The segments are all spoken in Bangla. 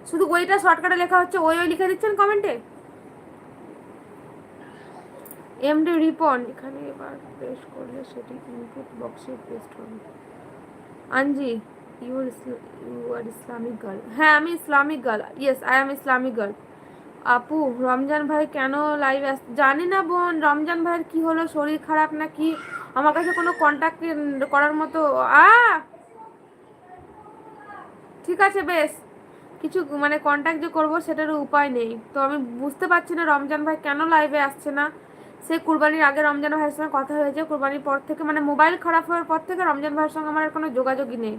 শুধু ওইটা শর্টকাটে লেখা হচ্ছে, ওই ওই লিখে দিচ্ছেন কমেন্টে। এমডি রিপন এখানে এবার প্রেস করলে সেটি ইনপুট বক্সে পেস্ট হবে। আনজি ইউ আর ইসলামিক গার্ল। হ্যাঁ আমি Islamic girl, yes I am Islamic girl. আপু রমজান ভাই কেন লাইভ জানি না বোন, রমজান ভাইয়ের কি হলো, শরীর খারাপ নাকি, আমার কাছে কোনো কন্ট্যাক্ট করার মতো ঠিক আছে বেশ, কিছু মানে কন্ট্যাক্ট যে করবো সেটারও উপায় নেই। তো আমি বুঝতে পারছি না রমজান ভাই কেন লাইভে আসছে না। সে কুরবানির আগে রমজান ভাইয়ের সঙ্গে কথা হয়েছে, কুরবানির পর থেকে মানে মোবাইল খারাপ হওয়ার পর থেকে রমজান ভাইয়ের সঙ্গে আমার কোনো যোগাযোগই নেই।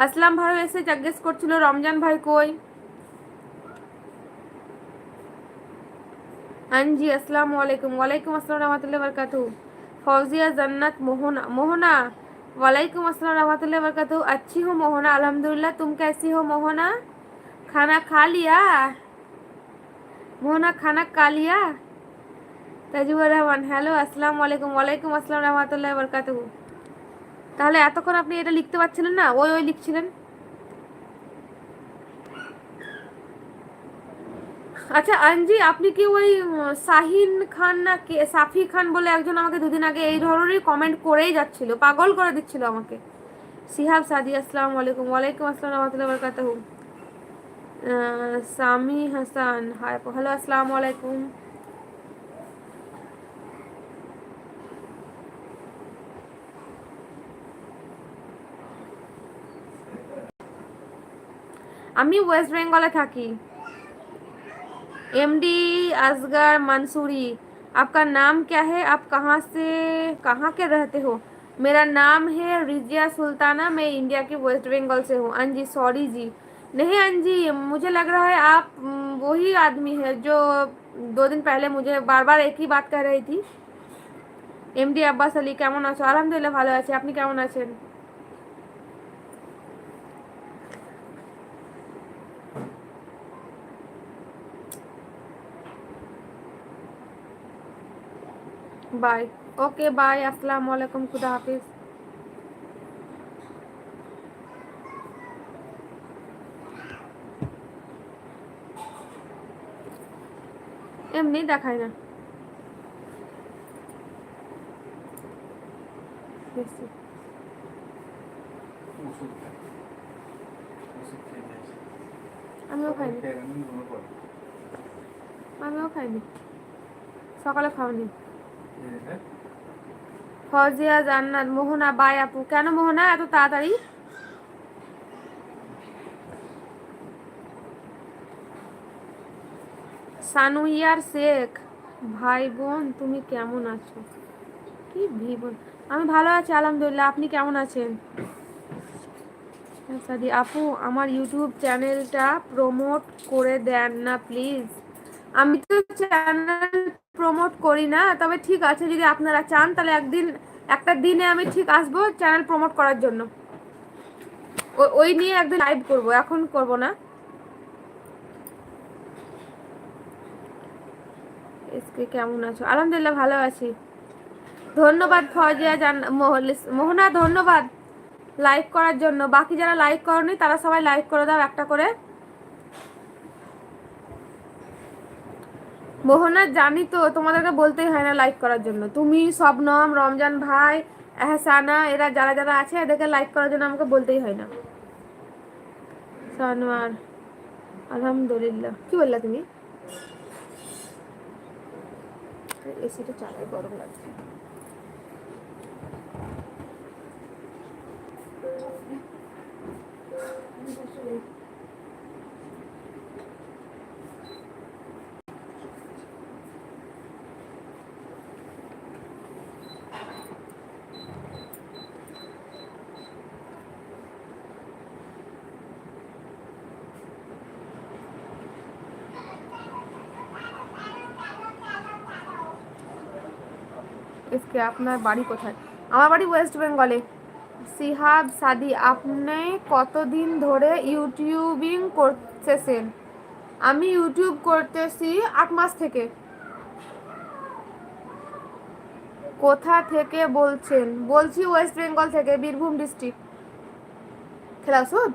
আসলাম ভাই এসে জিজ্ঞেস করছিল রমজান ভাই কই। জি আসসালামু আলাইকুম। ওয়ালাইকুম আসসালাম রহমতুল্লাহ বরকাতু। फौजिया जन्नत मोहना मोहना वालेकुम अस्सलाम रहमतुल्लाहि वबरकातुहू। अच्छी हूँ मोहना अल्हम्दुलिल्लाह, तुम कैसी हो मोहना? खाना खा लिया मोहना, खाना खा लिया? তাজিবুর রহমান হ্যালো আসসালামু আলাইকুম। ওয়ালাইকুম আসসালাম রহমতুল্লাহি বরকাতুহু। তাহলে এতক্ষণ আপনি এটা লিখতে পারছিলেন না, ওই ওই লিখছিলেন। আচ্ছা আঞ্জি আপনি কি ওই শাহিন খান না কে, সাফি খান বলে একজন আমাকে দুদিন আগে এই ধরনেরই কমেন্ট করেই যাচ্ছিল, পাগল করে দিচ্ছিল আমাকে। সিহাব সাদি আসসালামু আলাইকুম। ওয়ালাইকুম আসসালাম রহমতুল্লাহি বরকাতুহু। সামি হাসান হাই হ্যালো আসসালামু আলাইকুম। আমি ওয়েস্ট বেঙ্গলে থাকি। एमडी असगर मंसूरी। आपका नाम क्या है, आप कहाँ से कहाँ के रहते हो? मेरा नाम है रिजिया सुल्ताना, मैं इंडिया के वेस्ट बंगाल से हूँ। अंजी सॉरी जी, नहीं अंजी मुझे लग रहा है आप वही आदमी है जो 2 दिन पहले मुझे बार बार एक ही बात कह रही थी। एमडी अब्बास अली কেমন আছো? আলহামদুলিল্লাহ ভালো আছি, আপনি কেমন আছেন? बाय। ओके बाय, अस्सलाम वालेकुम, खुदा हाफिज। এমনি দেখায় না বেশি। আমিও খাইনি, আমিও খাইনি, সকালে খাওনি। ফজিয়া জান্নাত মোহনা বাই আপু। কেন মোহনা এত তাড়াতাড়ি? সানুইয়ার শেখ ভাই বোন তুমি কেমন আছো? কি ভিবন, আমি ভালো আছি আলহামদুলিল্লাহ, আপনি কেমন আছেন? সাদি আপু আমার ইউটিউব চ্যানেলটা প্রমোট করে দেন না প্লিজ। আমি তো চ্যানেল প্রমোট করি না, তবে ঠিক আছে যদি আপনারা চান তাহলে একদিন একটা দিনে আমি ঠিক আসবো চ্যানেল প্রমোট করার জন্য। ওই নিয়ে একদিন লাইভ করব, এখন করব না। এসকে কেমন আছো? আলহামদুলিল্লাহ ভালো আছি, ধন্যবাদ ফজিয়া মোহনা, ধন্যবাদ লাইক করার জন্য। বাকি যারা লাইক করনি তারা সবাই লাইক করে দাও একটা করে। মোহনা জানি তো তোমাদেরকে বলতেই হয় না লাইক করার জন্য, তুমি শবনম রমজান ভাই এহসানা এরা যারা যারা আছে এদেরকে লাইক করার জন্য আমাকে বলতেই হয় না। সানোয়ার আলহামদুলিল্লাহ, কি বললা তুমি? এসিটা চালাই, গরম লাগছে। এসকে আপনার বাড়ি কোথায়? আমার বাড়ি ওয়েস্ট বেঙ্গলে। সিহাব সাদি আপনি কতদিন ধরে ইউটিউবিং করতেছেন? আমি ইউটিউব করতেছি 8 মাস থেকে। কোথা থেকে বলছেন? বলছি ওয়েস্ট বেঙ্গল থেকে, বীরভূম ডিস্ট্রিক্ট, খেলাসুদ।